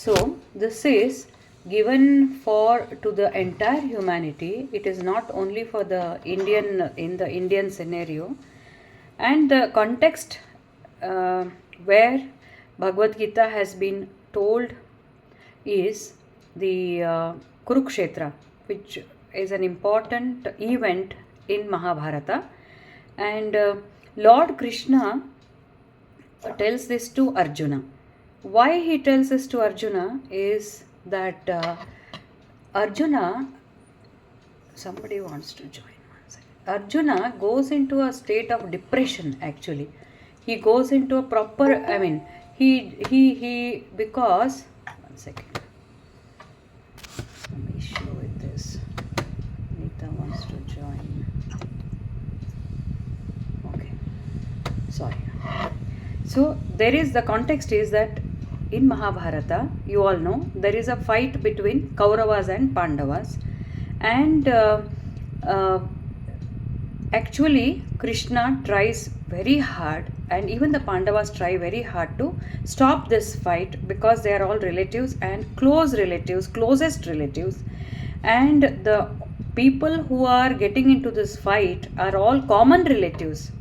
So this is given for to the entire humanity. It is not only for the Indian in the Indian scenario. And the context where Bhagavad Gita has been told is the Kurukshetra, which is an important event in Mahabharata. And Lord Krishna tells this to Arjuna. Why he tells this to Arjuna is that Arjuna, somebody wants to join. Arjuna goes into a state of depression actually. He goes into a proper, he because, one second. Some issue with this. Nita wants to join. Okay. Sorry. So there is, the context is that in Mahabharata, you all know, there is a fight between Kauravas and Pandavas. And actually Krishna tries very hard, and even the Pandavas try very hard to stop this fight, because they are all relatives and closest relatives, and the people who are getting into this fight are all common relatives.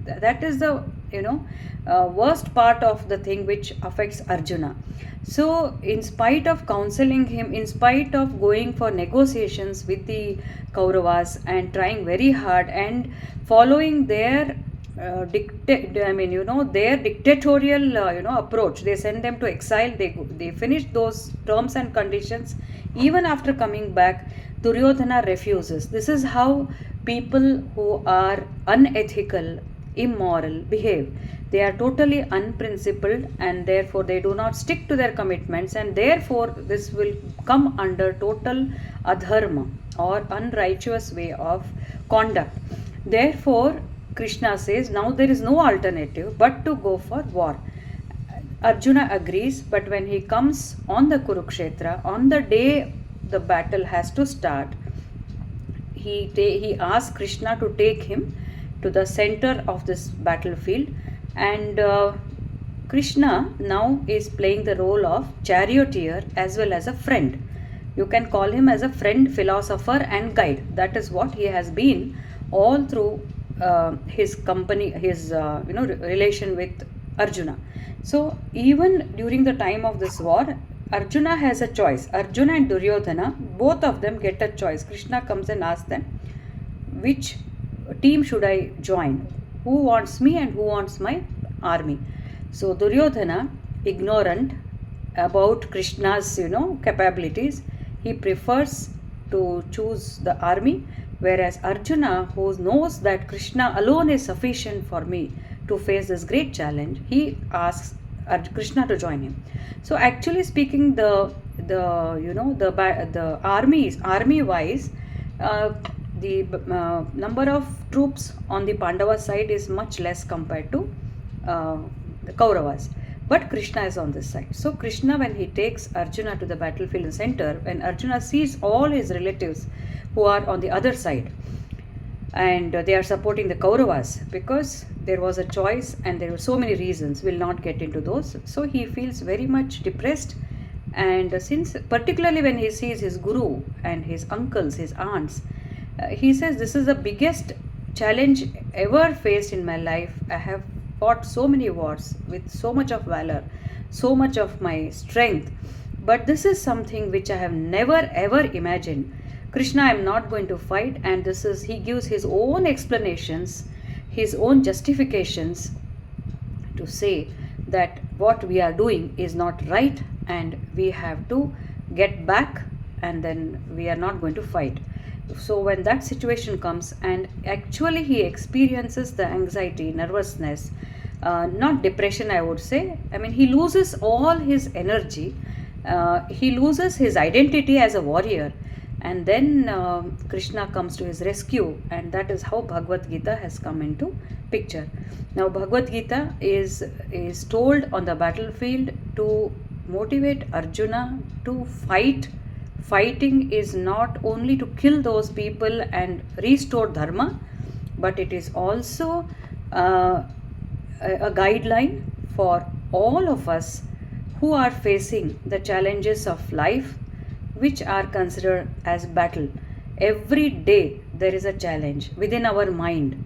That is the worst part of the thing which affects Arjuna. So in spite of counseling him, in spite of going for negotiations with the Kauravas and trying very hard and following their their dictatorial approach, they send them to exile. They finish those terms and conditions. Even after coming back, Duryodhana refuses. This is how people who are unethical, immoral behave. They are totally unprincipled, and therefore they do not stick to their commitments, and therefore this will come under total adharma or unrighteous way of conduct. Therefore Krishna says now there is no alternative but to go for war. Arjuna agrees, but when he comes on the Kurukshetra, on the day the battle has to start, he asks Krishna to take him to the center of this battlefield. And Krishna now is playing the role of charioteer as well as a friend. You can call him as a friend, philosopher and guide. That is what he has been all through his company, his relation with Arjuna. So even during the time of this war, Arjuna has a choice. Arjuna and Duryodhana, both of them get a choice. Krishna comes and asks them, which team should I join? Who wants me and who wants my army? So Duryodhana, ignorant about Krishna's capabilities, he prefers to choose the army, whereas Arjuna, who knows that Krishna alone is sufficient for me to face this great challenge, he asks Krishna to join him. So actually speaking, the army wise, the number of troops on the Pandava side is much less compared to the Kauravas. But Krishna is on this side. So Krishna, when he takes Arjuna to the battlefield in center, when Arjuna sees all his relatives who are on the other side, and they are supporting the Kauravas, because there was a choice and there were so many reasons, we'll not get into those. So he feels very much depressed, and since particularly when he sees his guru and his uncles, his aunts, he says, this is the biggest challenge ever faced in my life. I have fought so many wars with so much of valor, so much of my strength, but this is something which I have never ever imagined. Krishna, I am not going to fight. And this is, he gives his own explanations, his own justifications to say that what we are doing is not right and we have to get back, and then we are not going to fight. So when that situation comes, and actually he experiences the anxiety, nervousness, not depression I would say, he loses all his energy, he loses his identity as a warrior, and then Krishna comes to his rescue, and that is how Bhagavad Gita has come into picture. Now Bhagavad Gita is told on the battlefield to motivate Arjuna to fight. Fighting is not only to kill those people and restore dharma, but it is also a guideline for all of us who are facing the challenges of life, which are considered as battle. Every day there is a challenge within our mind.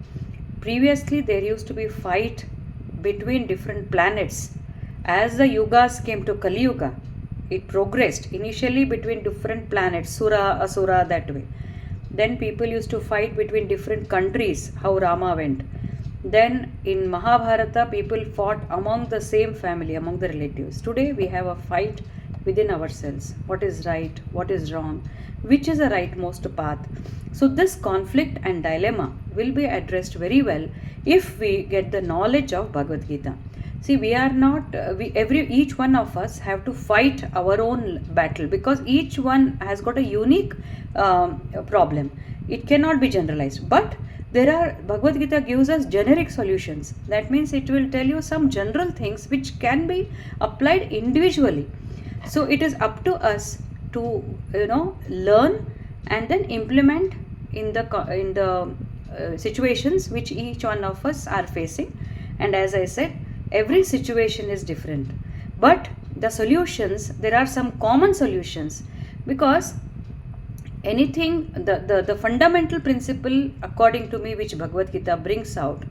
Previously, there used to be fight between different planets. As the yugas came to Kali Yuga, it progressed initially between different planets, Sura, Asura, that way. Then people used to fight between different countries, how Rama went. Then in Mahabharata, people fought among the same family, among the relatives. Today we have a fight within ourselves. What is right, what is wrong, which is the rightmost path. So this conflict and dilemma will be addressed very well if we get the knowledge of Bhagavad Gita. See, we are not, each one of us have to fight our own battle, because each one has got a unique problem. It cannot be generalized. But Bhagavad Gita gives us generic solutions. That means it will tell you some general things which can be applied individually. So it is up to us to, learn and then implement in the situations which each one of us are facing. And as I said, every situation is different, but the solutions, there are some common solutions, because anything, the fundamental principle according to me which Bhagavad Gita brings out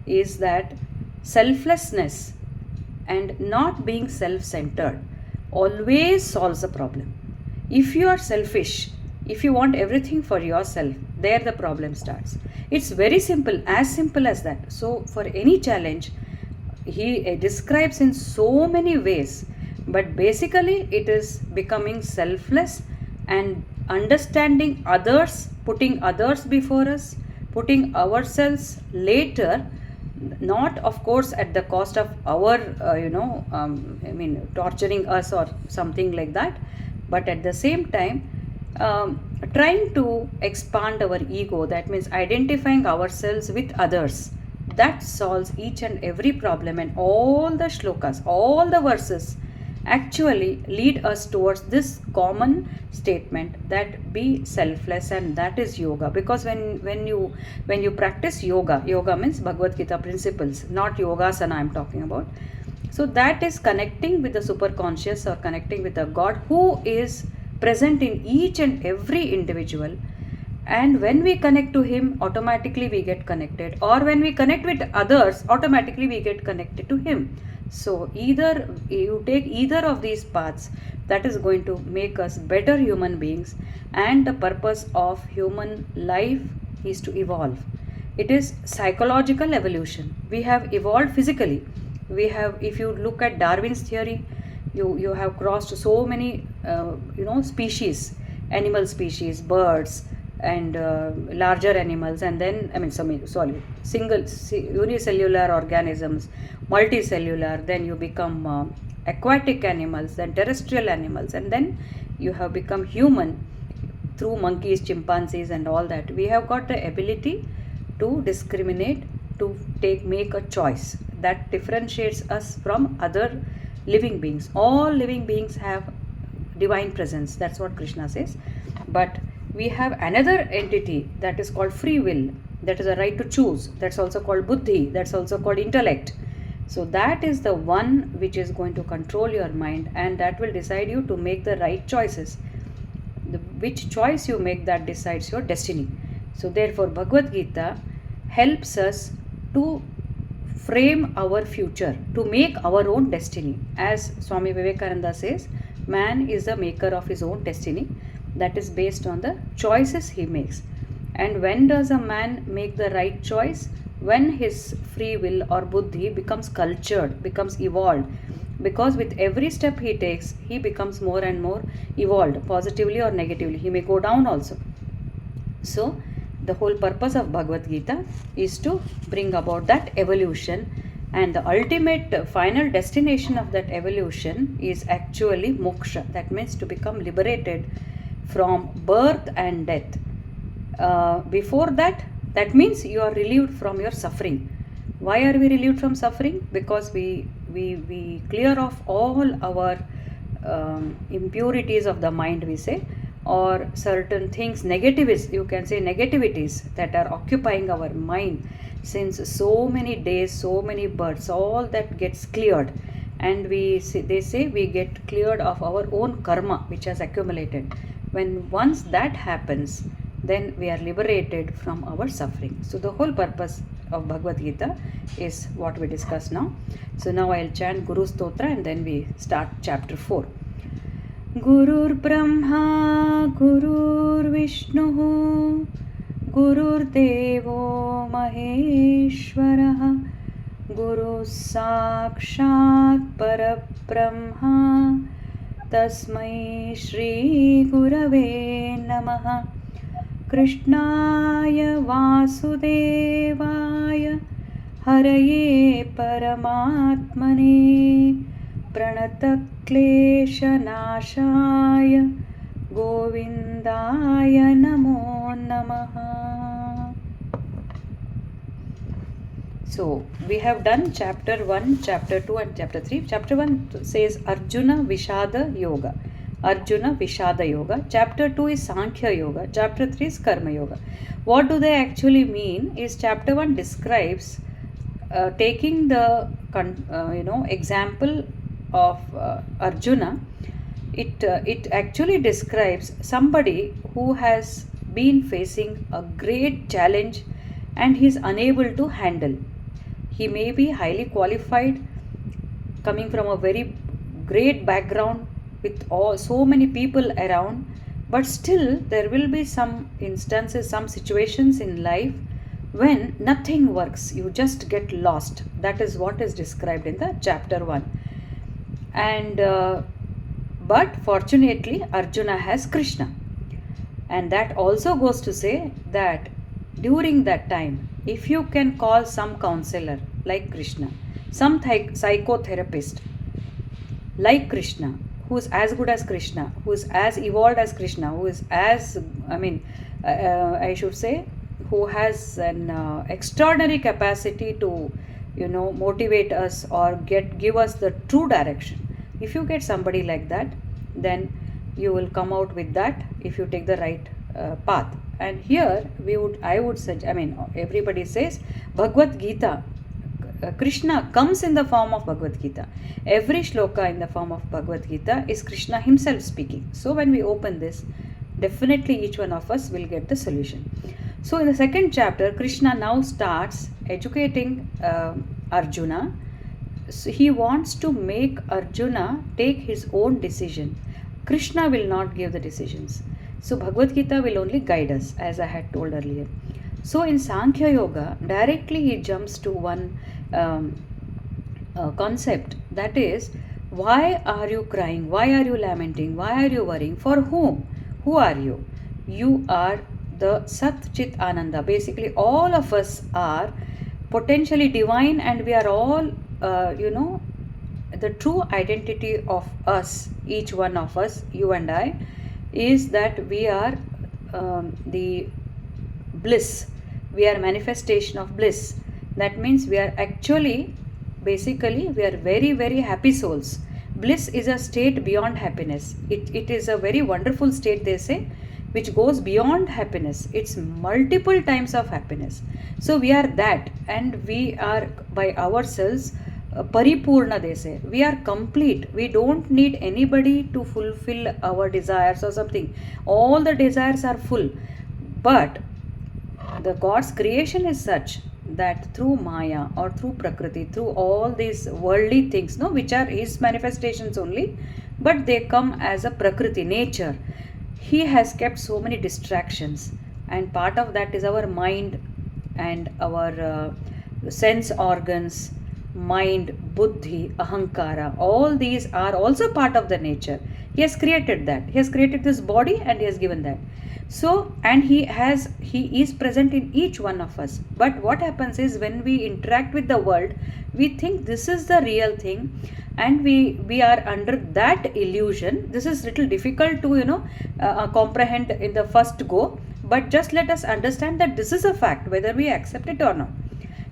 is that selflessness and not being self-centered always solves a problem. If you are selfish, if you want everything for yourself, there the problem starts. It's very simple as that. So for any challenge, he describes in so many ways, but basically it is becoming selfless and understanding others, putting others before us, putting ourselves later, not of course at the cost of our torturing us or something like that, but at the same time trying to expand our ego. That means identifying ourselves with others. That solves each and every problem, and all the shlokas, all the verses actually lead us towards this common statement that be selfless, and that is yoga. Because when you practice yoga means Bhagavad Gita principles, not yogasana I'm talking about. So that is connecting with the superconscious, or connecting with the God who is present in each and every individual. And when we connect to him, automatically we get connected, or when we connect with others, automatically we get connected to him. So either you take either of these paths, that is going to make us better human beings. And the purpose of human life is to evolve. It is psychological evolution. We have evolved physically. We have, if you look at Darwin's theory, you have crossed so many species, animal species, birds, and larger animals, and then unicellular organisms, multicellular, then you become aquatic animals, then terrestrial animals, and then you have become human through monkeys, chimpanzees, and all that. We have got the ability to discriminate, to make a choice that differentiates us from other living beings. All living beings have divine presence, that's what Krishna says. But we have another entity that is called free will, that is a right to choose, that's also called buddhi, that's also called intellect. So that is the one which is going to control your mind, and that will decide you to make the right choices. Which choice you make, that decides your destiny. So therefore Bhagavad Gita helps us to frame our future, to make our own destiny. As Swami Vivekananda says, man is the maker of his own destiny. That is based on the choices he makes. And when does a man make the right choice? When his free will or buddhi becomes cultured, becomes evolved. Because with every step he takes, he becomes more and more evolved, positively or negatively. He may go down also. So the whole purpose of Bhagavad Gita is to bring about that evolution, and the ultimate final destination of that evolution is actually moksha. That means to become liberated from birth and death. Before that means you are relieved from your suffering. Why are we relieved from suffering? Because we clear off all our impurities of the mind, we say, or certain things, you can say negativities that are occupying our mind since so many days, so many births, all that gets cleared. and they say we get cleared of our own karma which has accumulated. When once that happens, then we are liberated from our suffering. So the whole purpose of Bhagavad Gita is what we discuss now. So now I'll chant Guru Stotra and then we start chapter 4. Gurur Brahma Gurur Vishnu Gurur Devo Maheshwaraha Guru Sakshat Parabrahma Tasmai Shri Gurave Namaha Krishnaya Vasudevaya Haraye Paramatmane Pranatakkleshanashaya Govindaya Namo Namaha. So we have done chapter 1, chapter 2 and chapter 3. Chapter 1 says Arjuna Vishada Yoga. Arjuna Vishada Yoga. Chapter 2 is Sankhya Yoga. Chapter 3 is Karma Yoga. What do they actually mean is chapter 1 describes taking the example of Arjuna. It actually describes somebody who has been facing a great challenge and he is unable to handle. He may be highly qualified, coming from a very great background with so many people around, but still there will be some instances, some situations in life when nothing works. You just get lost. That is what is described in the chapter 1. And but fortunately Arjuna has Krishna, and that also goes to say that during that time, if you can call some counselor like Krishna, some psychotherapist like Krishna, who is as good as Krishna, who is as evolved as Krishna, who is as, I should say, who has an extraordinary capacity to, motivate us or give us the true direction. If you get somebody like that, then you will come out with that if you take the right path. And here I would suggest, everybody says Bhagavad Gita, Krishna comes in the form of Bhagavad Gita. Every shloka in the form of Bhagavad Gita is Krishna himself speaking. So when we open this, definitely each one of us will get the solution. So in the second chapter, Krishna now starts educating Arjuna. So he wants to make Arjuna take his own decision. Krishna will not give the decisions. So Bhagavad Gita will only guide us, as I had told earlier. So in Sankhya Yoga, directly he jumps to one concept, that is, why are you crying? Why are you lamenting? Why are you worrying? For whom? Who are you? You are the Sat Chit Ananda. Basically, all of us are potentially divine, and we are all, the true identity of us, each one of us, you and I, is that we are the bliss. We are manifestation of bliss. That means we are actually, basically, we are very, very happy souls. Bliss is a state beyond happiness. It is a very wonderful state, they say, which goes beyond happiness. It's multiple times of happiness. So we are that, and we are by ourselves paripurna, they say. We are complete. We don't need anybody to fulfill our desires or something. All the desires are full. But the God's creation is such that through Maya or through Prakriti, through all these worldly things, which are his manifestations only, but they come as a Prakriti, nature. He has kept so many distractions, and part of that is our mind and our sense organs, mind, buddhi, ahankara. All these are also part of the nature. He has created that. He has created this body and he has given that. So, and he is present in each one of us. But what happens is, when we interact with the world, we think this is the real thing, and we are under that illusion. This is little difficult to comprehend in the first go, but just let us understand that this is a fact, whether we accept it or not.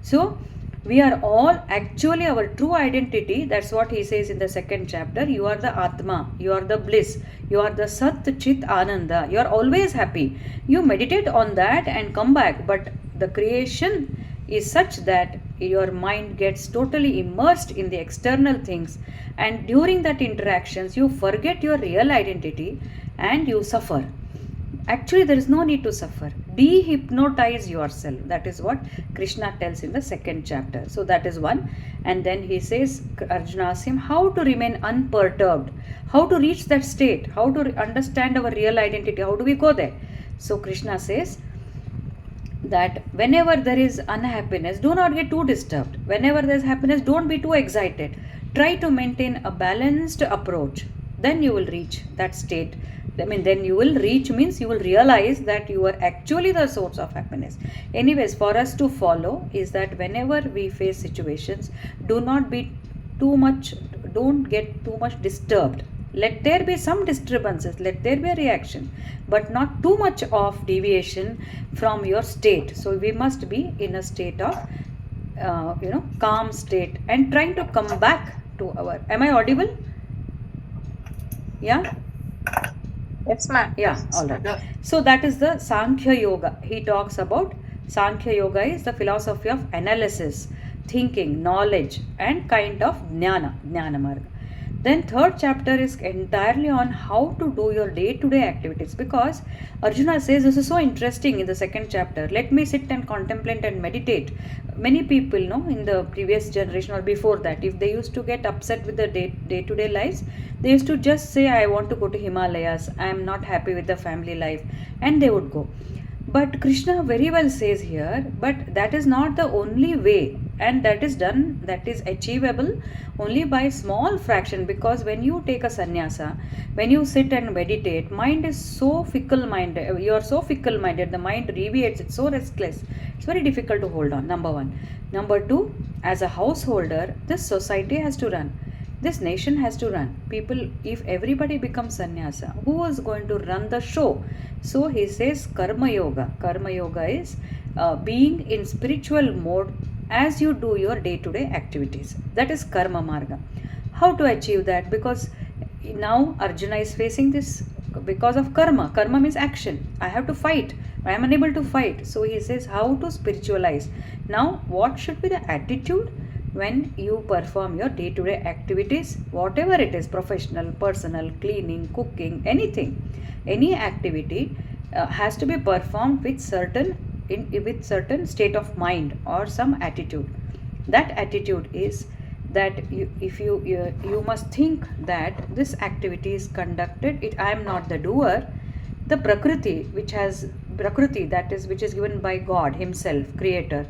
So we are all actually our true identity. That's what he says in the second chapter. You are the Atma, you are the bliss, you are the Sat Chit Ananda, you are always happy. You meditate on that and come back, but the creation is such that your mind gets totally immersed in the external things, and during that interactions you forget your real identity and you suffer. Actually, there is no need to suffer. De-hypnotize yourself. That is what Krishna tells in the second chapter. So that is one. And then he says, Arjuna asks him how to remain unperturbed, how to reach that state, how to understand our real identity, how do we go there? So Krishna says that whenever there is unhappiness, do not get too disturbed. Whenever there is happiness, don't be too excited. Try to maintain a balanced approach. Then you will reach that state. Then you will reach means you will realize that you are actually the source of happiness. Anyways, for us to follow is that whenever we face situations, do not be too much, don't get too much disturbed. Let there be some disturbances, let there be a reaction, but not too much of deviation from your state. So we must be in a state of calm state and trying to come back to our. Am I audible? Yeah. Yes, ma'am. Yeah, all right. So that is the Sankhya Yoga. He talks about Sankhya Yoga is the philosophy of analysis, thinking, knowledge, and kind of jnana marga. Then third chapter is entirely on how to do your day-to-day activities, because Arjuna says this is so interesting in the second chapter. Let me sit and contemplate and meditate. Many people know in the previous generation or before that, if they used to get upset with the day-to-day lives, they used to just say, I want to go to Himalayas, I am not happy with the family life, and they would go. But Krishna very well says here, but that is not the only way, and that is done, that is achievable only by small fraction, because when you take a sannyasa, when you sit and meditate, mind is so fickle-minded, you are so fickle-minded, the mind deviates, it's so restless, it's very difficult to hold on, number one. Number two, as a householder, this society has to run. This nation has to run. People, if everybody becomes sannyasa, who is going to run the show? So he says karma yoga. Karma yoga is being in spiritual mode as you do your day-to-day activities. That is karma marga. How to achieve that? Because now Arjuna is facing this because of karma. Karma means action. I have to fight. I am unable to fight. So he says how to spiritualize. Now what should be the attitude when you perform your day-to-day activities, whatever it is, professional, personal, cleaning, cooking, anything, any activity has to be performed with certain state of mind or some attitude. That attitude is that you must think that this activity is conducted, I am not the doer. The prakriti which is given by God himself, creator,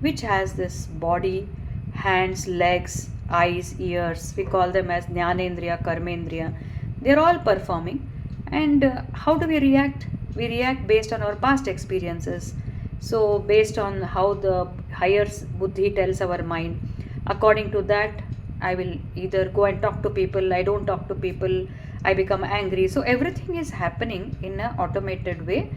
which has this body, hands, legs, eyes, ears, we call them as jnanendriya, karmendriya, they are all performing. And how do we react? We react based on our past experiences. So based on how the higher buddhi tells our mind, according to that I will either go and talk to people, I don't talk to people, I become angry. So everything is happening in an automated way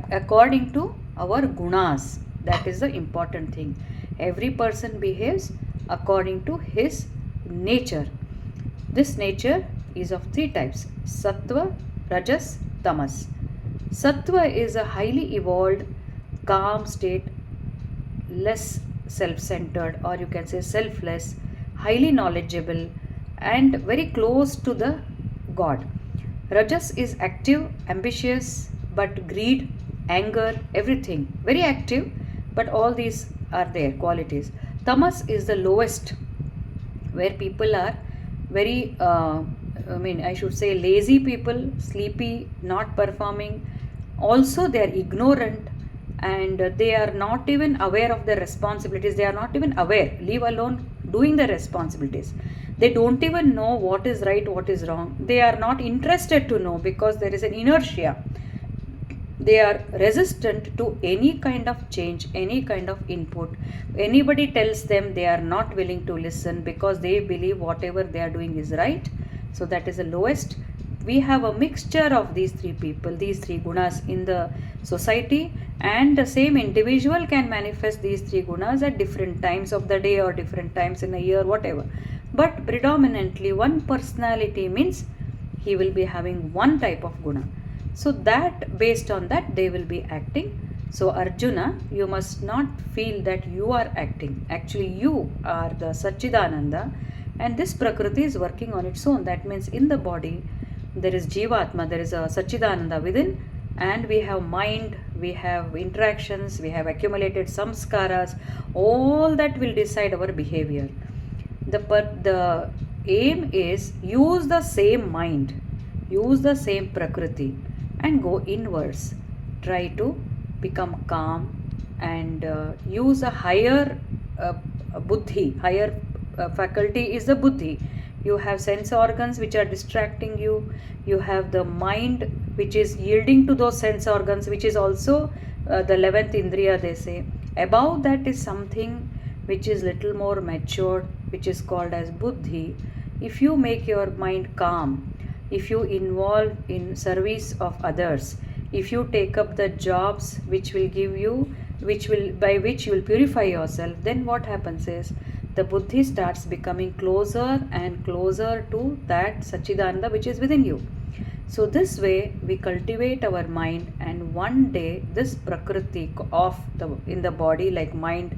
according to our gunas. That is the important thing. Every person behaves according to his nature. This nature is of three types: sattva, rajas, tamas. Sattva is a highly evolved, calm state, less self-centered, or you can say selfless, highly knowledgeable, and very close to the God. Rajas is active, ambitious, but greed, anger, everything, very active, but all these are their qualities. Tamas is the lowest, where people are very, I should say lazy people, sleepy, not performing. Also, they are ignorant and they are not even aware of their responsibilities. They are not even aware, leave alone doing the responsibilities. They don't even know what is right, what is wrong. They are not interested to know because there is an inertia. They are resistant to any kind of change, any kind of input. Anybody tells them, they are not willing to listen because they believe whatever they are doing is right. So that is the lowest. We have a mixture of these three people, these three gunas in the society, and the same individual can manifest these three gunas at different times of the day or different times in a year, whatever. But predominantly one personality means he will be having one type of guna. So that based on that they will be acting. So, Arjuna, you must not feel that you are acting. Actually, you are the Satchidananda, and this Prakriti is working on its own. That means in the body, there is Jivatma, there is a Satchidananda within, and we have mind, we have interactions, we have accumulated samskaras, all that will decide our behavior. The aim is use the same mind, use the same Prakriti, and go inwards. Try to become calm and use a higher buddhi. Higher faculty is the buddhi. You have sense organs which are distracting you. You have the mind which is yielding to those sense organs, which is also the 11th indriya, they say. Above that is something which is little more matured, which is called as buddhi. If you make your mind calm, if you involve in service of others, if you take up the jobs which will give you, by which you will purify yourself, then what happens is the buddhi starts becoming closer and closer to that Sachidananda which is within you. So this way we cultivate our mind, and one day this prakriti of in the body, like mind,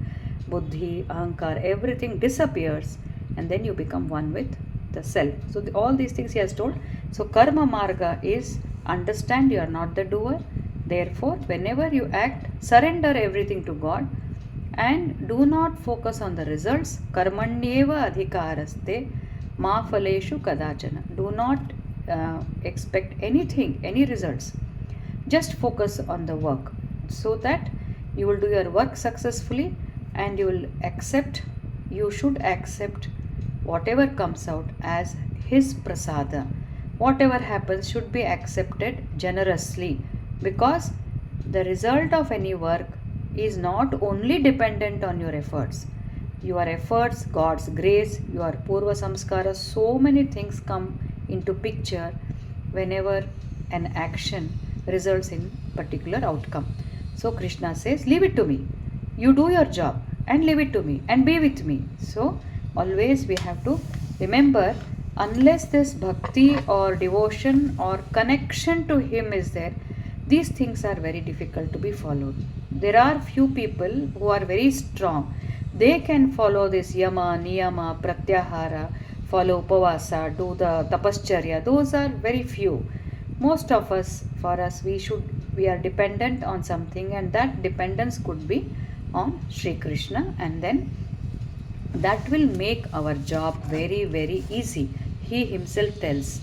buddhi, ahankar, everything disappears, and then you become one with the self. So all these things he has told. So karma marga is understand you are not the doer. Therefore, whenever you act, surrender everything to God and do not focus on the results. Karmanyeva adhikaraste ma phaleshu kadachana. Do not expect anything, any results. Just focus on the work so that you will do your work successfully, and you should accept whatever comes out as his prasada. Whatever happens should be accepted generously, because the result of any work is not only dependent on your efforts. Your efforts, God's grace, your purva samskara, so many things come into picture whenever an action results in particular outcome. So Krishna says, leave it to me. You do your job and leave it to me and be with me. So always we have to remember, unless this bhakti or devotion or connection to him is there, these things are very difficult to be followed. There are few people who are very strong. They can follow this yama, niyama, pratyahara, follow upavasa, do the tapascharya. Those are very few. Most of us, for us, we are dependent on something, and that dependence could be on Sri Krishna, and then that will make our job very, very easy. He himself tells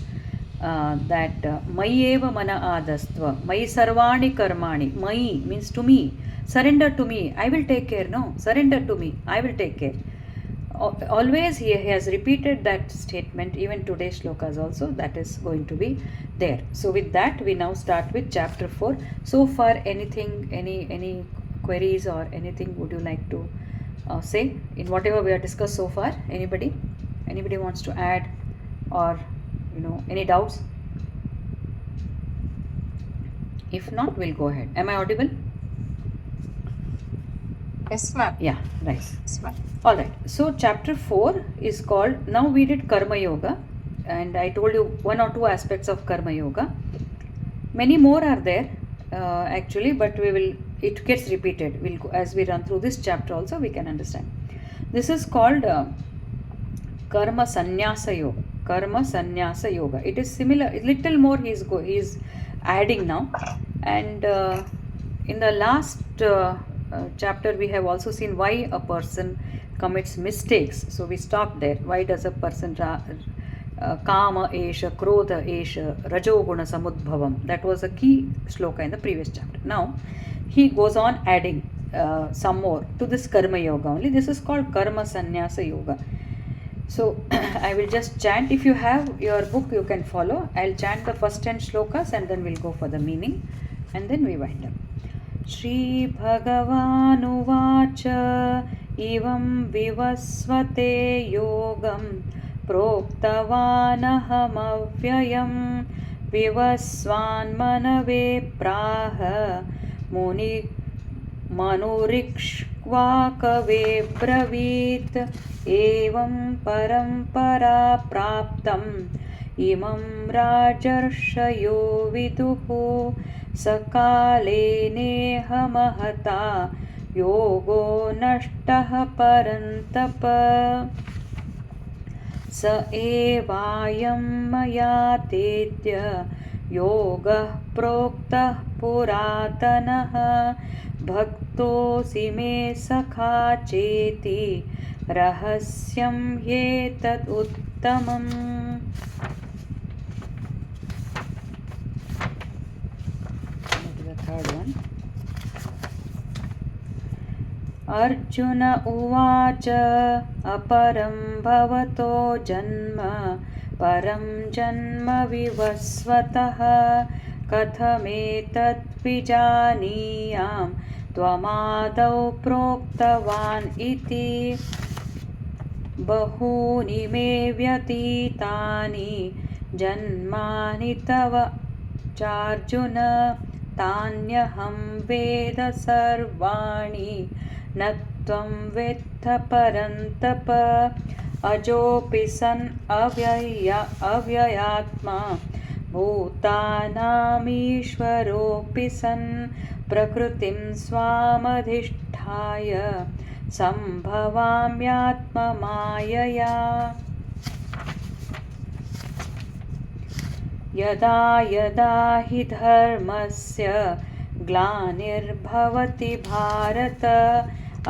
that Mayeva mana adastva, Mai sarvani karmani. Mai means to me. Surrender to me, I will take care. No, surrender to me, I will take care. Always he has repeated that statement, even today's shlokas also, that is going to be there. So with that we now start with chapter 4. So far, anything, any queries or anything would you like to say in whatever we have discussed so far? Anybody wants to add, or any doubts? If not, we'll go ahead. Am I audible? Yes, ma'am. Yeah, nice. Yes, ma'am. All right. So chapter 4 is called, now we did Karma Yoga, and I told you one or two aspects of Karma Yoga. Many more are there actually, but it gets repeated. We'll go, as we run through this chapter also, we can understand. This is called Karma Sannyasa Yoga. Karma Sannyasa Yoga. It is similar, a little more he is adding now. And in the last chapter we have also seen why a person commits mistakes. So we stopped there. Why does a person kama esha, krodha esha, rajoguna samudbhavam? That was a key shloka in the previous chapter. Now he goes on adding some more to this Karma Yoga only. This is called Karma Sannyasa Yoga. So I will just chant. If you have your book, you can follow. I'll chant the first 10 shlokas and then we'll go for the meaning, and then we wind up. Shri Bhagavanuvacha Ivam Vivasvate Yogam Proktavanahamavvyayam Vivasvan Manave Praha Muni Manurikshvakave Bravit Evam Parampara Praptam Imam Rajarshayo Viduhu सकालेनेह महता योगो नष्टः परन्तप स एवायं मया तेद्य योगः प्रोक्तः पुरातनः भक्तोऽसि मे सखा चेति रहस्यं ह्येतत् उत्तमम्. The third one. अर्जुन उवाच अपरं भवतो जन्म परं जन्म विवस्वतः कथमेतत् विजानीयां त्वमादौ प्रोक्तवान् इति. बहूनि मे व्यतीतानि जन्मानि तव चार्जुन तान्यहं वेद सर्वाणि न त्वं वेत्थ परन्तप. अजोऽपि सन् अव्ययात्मा भूतानामीश्वरोऽपि सन् प्रकृतिं स्वामधिष्ठाय सम्भवाम्यात्ममायया. यदा यदा हि धर्मस्य ग्लानिर्भवति भारत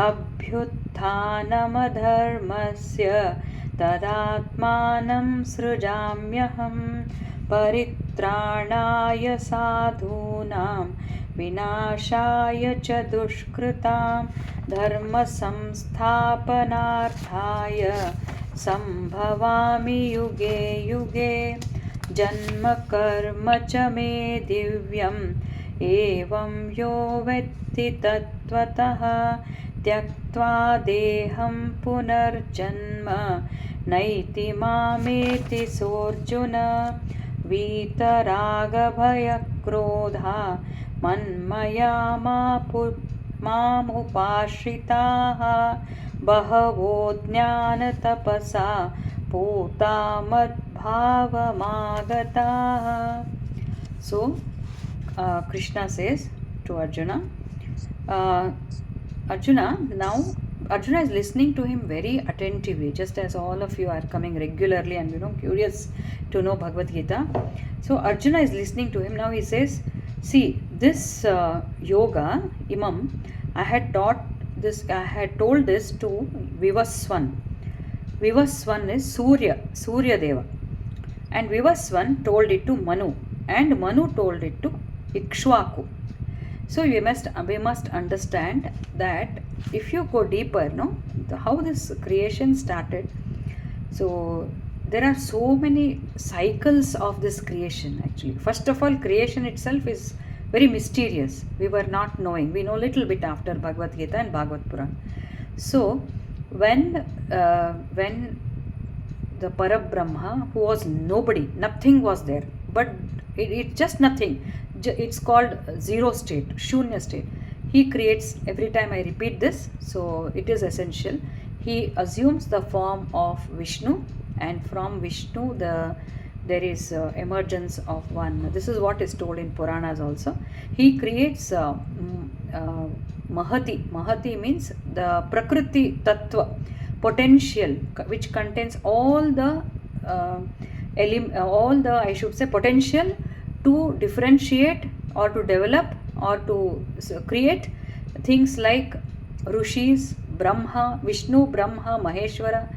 अभ्युत्थानमधर्मस्य तदात्मानं सृजाम्यहं. परित्राणाय साधूनां विनाशाय च दुष्कृतां धर्मसंस्थापनार्थाय सम्भवामि युगे युगे. जन्म कर्म च मे दिव्यम् एवं यो वेत्ति तत्त्वतः त्यक्त्वा देहं पुनर्जन्म नैति मामेति सोऽर्जुन. वीतरागभयक्रोधा मन्मया मामुपाश्रिताः बहवो ज्ञानतपसा पूता मद्भावमागताः. So Krishna says to Arjuna, Arjuna, now Arjuna is listening to him very attentively, just as all of you are coming regularly and curious to know Bhagavad Gita. So Arjuna is listening to him. Now he says, see, this yoga imam, I had told this to Vivaswan. Vivaswan is Surya Deva, and Vivaswan told it to Manu, and Manu told it to Ikshvaku. So we must understand that if you go deeper, how this creation started. So there are so many cycles of this creation actually. First of all, creation itself is very mysterious. We were not knowing. We know little bit after Bhagavad Gita and Bhagavad Puran. So when the Parabrahma, who was nobody, nothing was there, but it's just nothing. It's called zero state, shunya state. He creates, every time I repeat this, so it is essential. He assumes the form of Vishnu, and from Vishnu there is emergence of one. This is what is told in Puranas also. He creates Mahati. Mahati means the Prakriti Tattva, potential, which contains all the I should say potential to differentiate or to develop or to create things like Rishis, Brahma, Vishnu, Brahma, Maheshwara,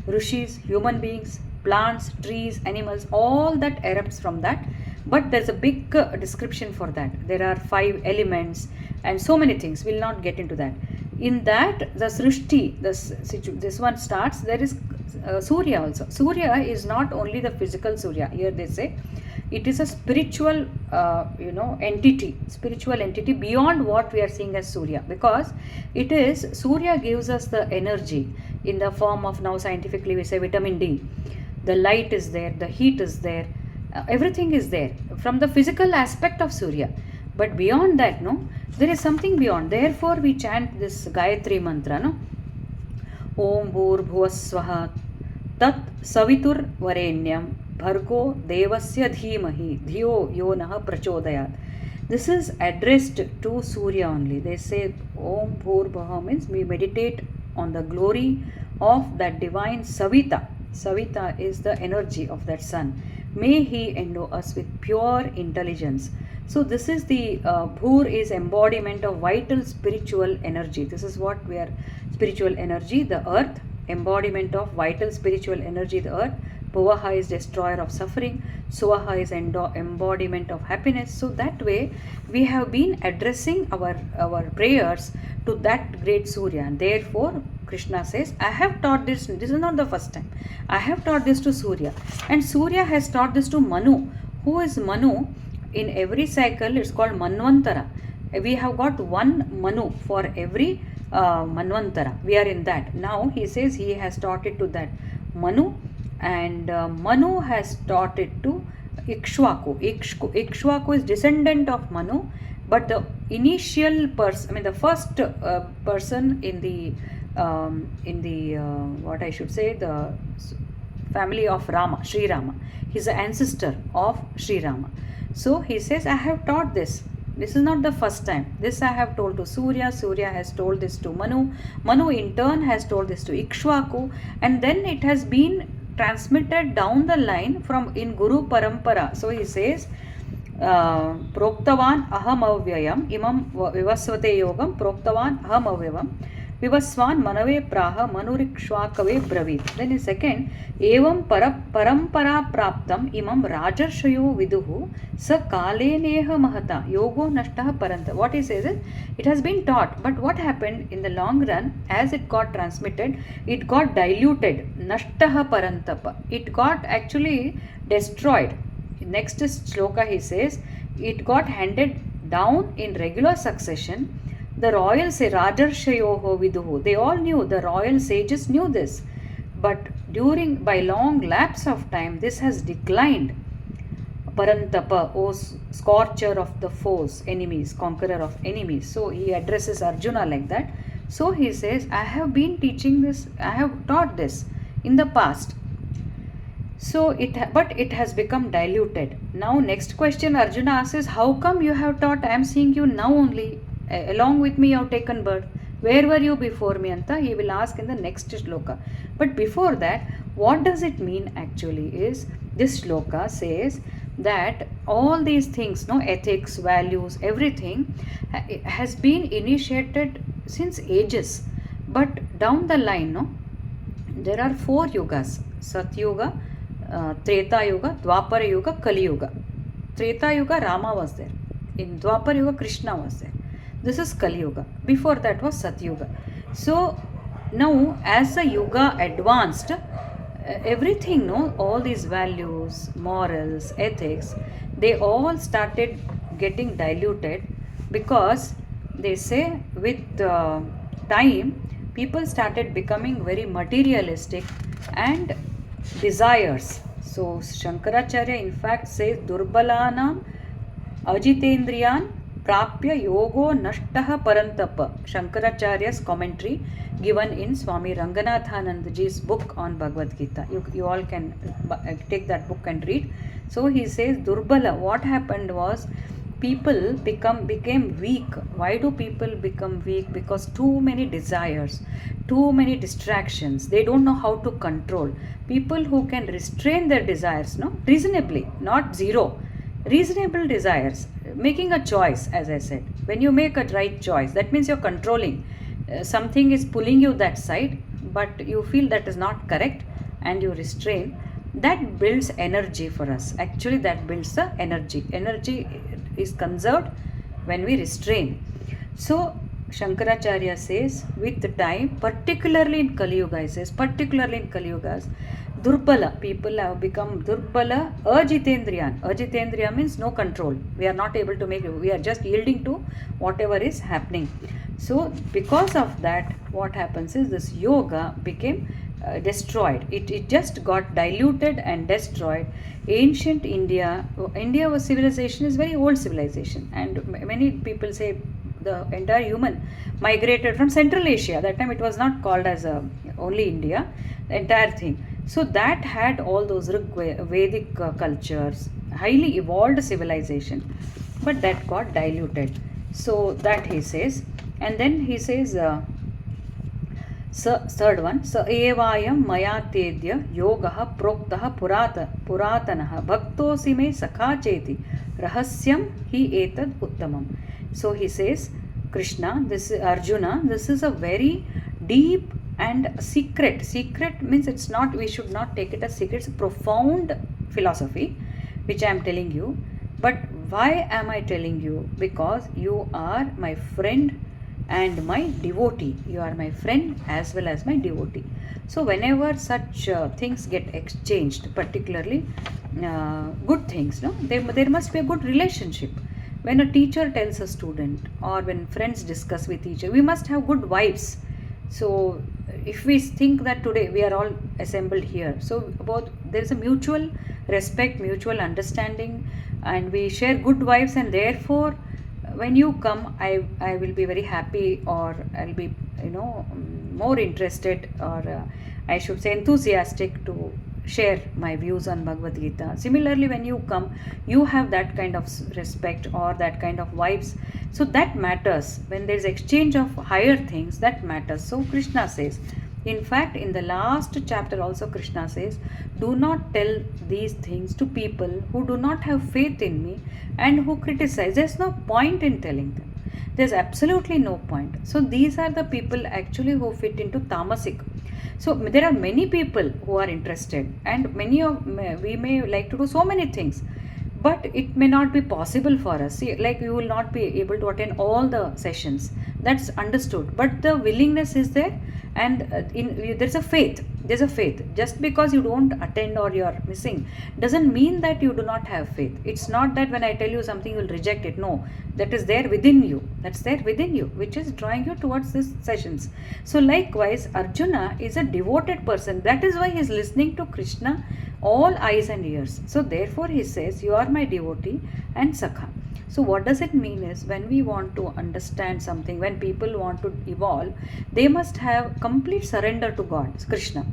Rishis, human beings, plants, trees, animals, all that erupts from that. But there's a big description for that. There are 5 elements and so many things. We'll not get into that. In that, the Srishti, this one starts, there is Surya also. Surya is not only the physical Surya. Here they say it is a spiritual entity beyond what we are seeing as Surya, because it is, Surya gives us the energy in the form of, now scientifically we say, vitamin D. The light is there, the heat is there, everything is there from the physical aspect of Surya. But beyond that, there is something beyond. Therefore we chant this Gayatri mantra, Om Bhur Tat Savitur Varenyam Bhargo Devasya Dhimahi Dhiyo Yo Naha Prachodayat. This is addressed to Surya only. They say Om Bhur Bhuva means we meditate on the glory of that divine Savita. Savita is the energy of that sun. May he endow us with pure intelligence. So this is the Bhur is embodiment of vital spiritual energy. This is what we are, spiritual energy, the earth, embodiment of vital spiritual energy, the earth. Bhuvaha is destroyer of suffering. Suvaha is embodiment of happiness. So that way we have been addressing our prayers to that great Surya. And therefore Krishna says, I have taught this. This is not the first time. I have taught this to Surya. And Surya has taught this to Manu. Who is Manu? In every cycle it's called Manvantara. We have got one Manu for every Manvantara. We are in that. Now he says he has taught it to that Manu. And Manu has taught it to Ikshvaku. Ikshvaku is descendant of Manu, but the initial person, I mean the first person in the what I should say, the family of Rama, Sri Rama. He's the ancestor of Sri Rama. So he says, I have taught this. This is not the first time. This I have told to Surya. Surya has told this to Manu. Manu in turn has told this to Ikshvaku, and then it has been transmitted down the line from in Guru Parampara. So he says, Proktavan aham avyayam imam vivasvate yogam proktavan aham avyayam vivasvan manave praha manurikshvakave bravit. Then in second, evam parampara praptam imam rajarshayo viduhu sa kaleneha mahata yogo nashtah paranta. What he says is, it has been taught, but what happened in the long run, as it got transmitted, it got diluted. Nashtah parantapa. It got actually destroyed. Next shloka he says, it got handed down in regular succession. The royal Rajarshayoho viduhu. They all knew, the royal sages knew this. But by long lapse of time, this has declined. Parantapa, O scorcher of the foes, enemies, conqueror of enemies. So he addresses Arjuna like that. So he says, I have been teaching this, I have taught this in the past. So but it has become diluted. Now next question Arjuna asks is, how come you have taught? I am seeing you now only. Along with me you have taken birth. Where were you before me? Anta he will ask in the next shloka. But before that, what does it mean actually is, this shloka says that all these things, ethics, values, everything has been initiated since ages. But down the line, there are 4 yugas: Satyuga, Treta Yuga, Dwapara Yuga, Kali Yuga. Treta Yuga, Rama was there. In Dwapara Yuga, Krishna was there. This is Kali Yuga. Before that was Satyuga. So now as the Yuga advanced, everything, all these values, morals, ethics, they all started getting diluted, because they say with time people started becoming very materialistic and desires. So Shankaracharya in fact says, Durbalanam ajitendriyan prapya yogo nashtah parantapa. Shankaracharya's commentary given in Swami Ranganathanandaji's book on Bhagavad Gita. You all can take that book and read. So he says, Durbala, what happened was, people became weak. Why do people become weak? Because too many desires, too many distractions. They don't know how to control. People who can restrain their desires, reasonably, not zero, reasonable desires, making a choice. As I said, when you make a right choice, that means you're controlling. Something is pulling you that side, but you feel that is not correct and you restrain. That builds energy for us. Actually, that builds the energy. Energy is conserved when we restrain. So Shankaracharya says, with time, particularly in Kali Yuga, he says, particularly in Kali Yugas, Durbala, people have become Durbala, Ajitendriyan. Ajitendriya means no control. We are not able to make it. We are just yielding to whatever is happening. So because of that, what happens is, this yoga became destroyed. It just got diluted and destroyed. Ancient India was civilization, is very old civilization, and many people say the entire human migrated from Central Asia. That time it was not called as only India, the entire thing. So that had all those Vedic cultures, highly evolved civilization. but that got diluted. So that he says, and then he says, third one, स एवायं मया तेद्य योगः प्रोक्तः पुरातनः भक्तोऽसि मे सखा चेति रहस्यं हि एतद् उत्तमम्. So he says, Krishna, this is Arjuna, this is a very deep and secret. Secret means it's not, we should not take it as secret, it's a profound philosophy which I am telling you. But why am I telling you? Because you are my friend and my devotee. You are my friend as well as my devotee. So whenever such things get exchanged, particularly good things, no, there must be a good relationship. When a teacher tells a student, or when friends discuss with each other, we must have good vibes. So if we think that today we are all assembled here, so both there is a mutual respect, mutual understanding, and we share good vibes, and therefore when you come, I will be very happy, or I'll be, more interested, or I should say enthusiastic to share my views on Bhagavad Gita. Similarly, when you come, you have that kind of respect or that kind of vibes. So that matters. When there is exchange of higher things, that matters. So Krishna says, in fact, in the last chapter also Krishna says, do not tell these things to people who do not have faith in me and who criticize. There's no point in telling them. There's absolutely no point. So these are the people actually who fit into tamasic. So there are many people who are interested, and we may like to do so many things, but it may not be possible for us. See, like you will not be able to attend all the sessions. That's understood. But the willingness is there, and there's a faith. There's a faith. Just because you don't attend or you're missing doesn't mean that you do not have faith. It's not that when I tell you something you'll reject it. No, that is there within you. That's there within you, which is drawing you towards these sessions. So likewise, Arjuna is a devoted person. That is why he is listening to Krishna, all eyes and ears. So therefore he says, you are my devotee and Sakha. So what does it mean is, when we want to understand something, when people want to evolve, they must have complete surrender to God, Krishna,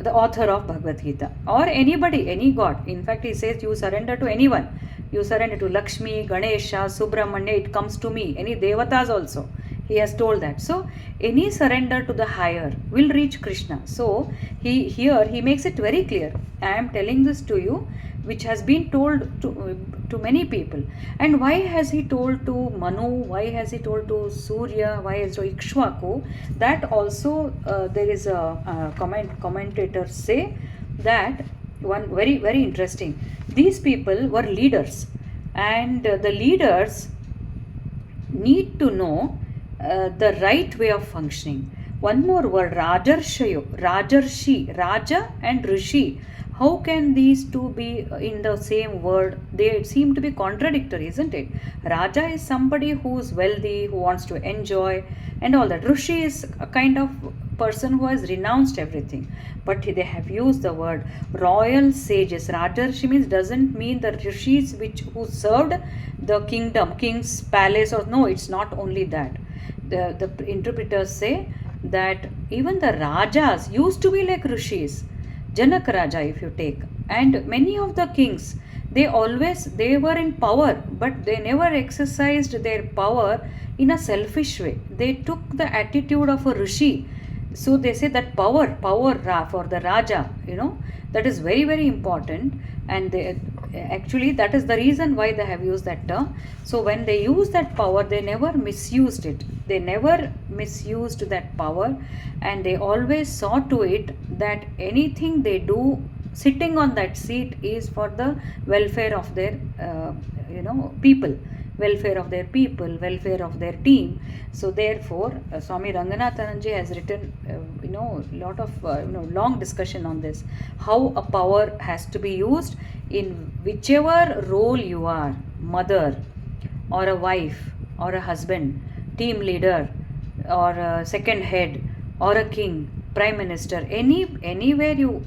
the author of Bhagavad Gita, or anybody, any God. In fact, he says you surrender to anyone. You surrender to Lakshmi, Ganesha, Subramanya, it comes to me. Any devatas also. He has told that. So any surrender to the higher will reach Krishna. So he makes it very clear. I am telling this to you, which has been told to many people. And why has he told to Manu? Why has he told to Surya? Why has he told Ikshvaku? That also there is a commentators say that one very, very interesting. These people were leaders, and the leaders need to know the right way of functioning. One more word, Rajarshi, Raja and Rishi. How can these two be in the same word? They seem to be contradictory, isn't it? Raja is somebody who's wealthy, who wants to enjoy and all that. Rishi is a kind of person who has renounced everything. But they have used the word royal sages. Rajarshi means, doesn't mean the rishis who served the kingdom, king's palace, or no, it's not only that. The interpreters say that even the rajas used to be like rishis. Janak Raja, if you take, and many of the kings, they were in power, but they never exercised their power in a selfish way. They took the attitude of a rishi. So they say that power for the Raja, that is very, very important, and actually that is the reason why they have used that term. So when they use that power, they never misused it. They never misused that power, and they always saw to it that anything they do sitting on that seat is for the welfare of their people, welfare of their people, welfare of their team. So therefore, Swami Ranganathananji has written lot of long discussion on this, how a power has to be used in whichever role you are, mother or a wife or a husband, team leader or a second head or a king, prime minister, anywhere you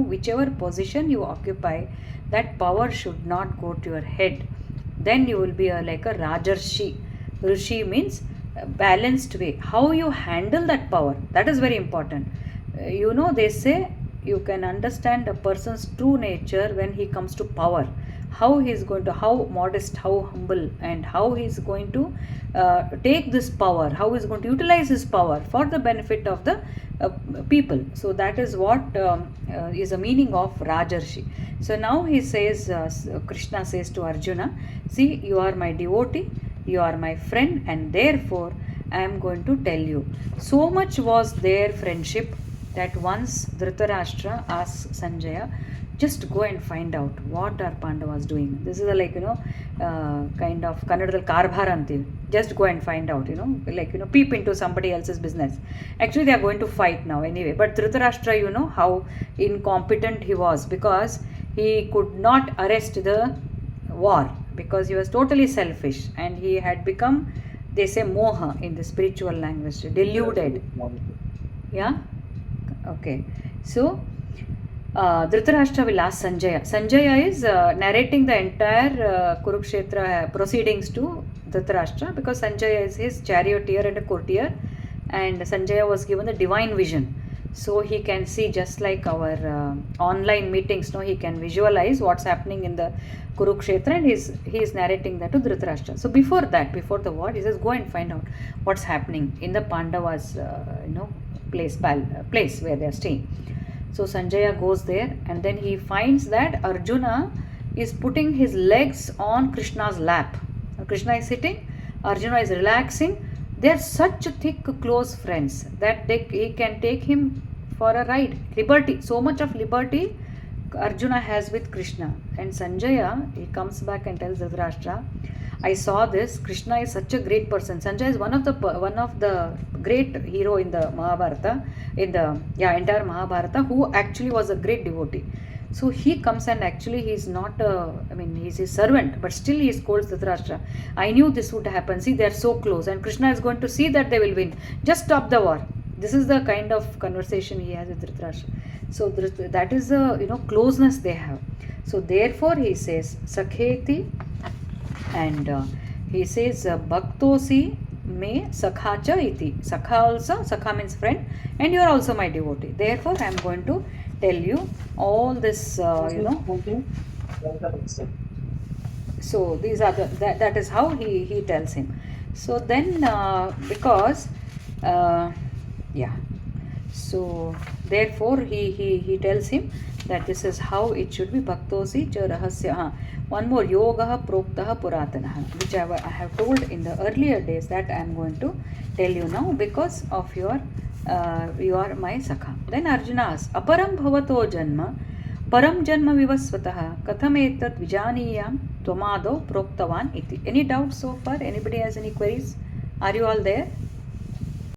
whichever position you occupy, that power should not go to your head. Then you will be like a Rajarshi. Rishi means balanced way. How you handle that power, that is very important. They say you can understand a person's true nature when he comes to power. how he's going to, how modest, how humble, and how he's going to take this power, how he's going to utilize his power for the benefit of the people. So that is what is the meaning of Rajarshi. So now he says, Krishna says to Arjuna, see, you are my devotee, you are my friend, and therefore I am going to tell you. So much was their friendship that once Dhritarashtra asks Sanjaya, just go and find out what are Pandavas doing. This is a, like, kind of Kannadadal Karbhar antive. Just go and find out, like, peep into somebody else's business. Actually, they are going to fight now anyway. But Dhritarashtra, how incompetent he was, because he could not arrest the war, because he was totally selfish, and he had become, they say, moha in the spiritual language, deluded. Yeah? Okay. So, Dhritarashtra will ask Sanjaya. Sanjaya is narrating the entire Kurukshetra proceedings to Dhritarashtra, because Sanjaya is his charioteer and a courtier, and Sanjaya was given the divine vision. So he can see, just like our online meetings, he can visualize what's happening in the Kurukshetra, and he is narrating that to Dhritarashtra. So before that, before the war, he says, go and find out what's happening in the Pandavas, place where they are staying. So Sanjaya goes there, and then he finds that Arjuna is putting his legs on Krishna's lap. Krishna is sitting, Arjuna is relaxing. They are such thick, close friends that he can take him for a ride. Liberty, so much of liberty Arjuna has with Krishna. And Sanjaya, he comes back and tells Dhritarashtra, I saw this. Krishna is such a great person. Sanjaya is one of the great hero in the Mahabharata, entire Mahabharata, who actually was a great devotee. So he comes, and actually he's not, he's his servant, but still he scolds Dhritarashtra. I knew this would happen. See, they're so close, and Krishna is going to see that they will win. Just stop the war. This is the kind of conversation he has with Dhritarashtra. So that is the closeness they have. So therefore he says Sakheti, and he says Bhaktosi me sakhacha iti. Sakha also, sakha means friend, and you are also my devotee. Therefore I am going to tell you all this, So these are that is how he tells him. So then because so therefore he tells him that this is how it should be. Bhaktosi cha rahasya. One more, yoga proktah puratana, which I have told in the earlier days, that I am going to tell you now because of you are my sakha. Then Arjuna asks, aparam bhavato janma param janma vivasvatah katham etat vijaniyam tvamado proktavan iti. Any doubts so far? Anybody has any queries? Are you all there?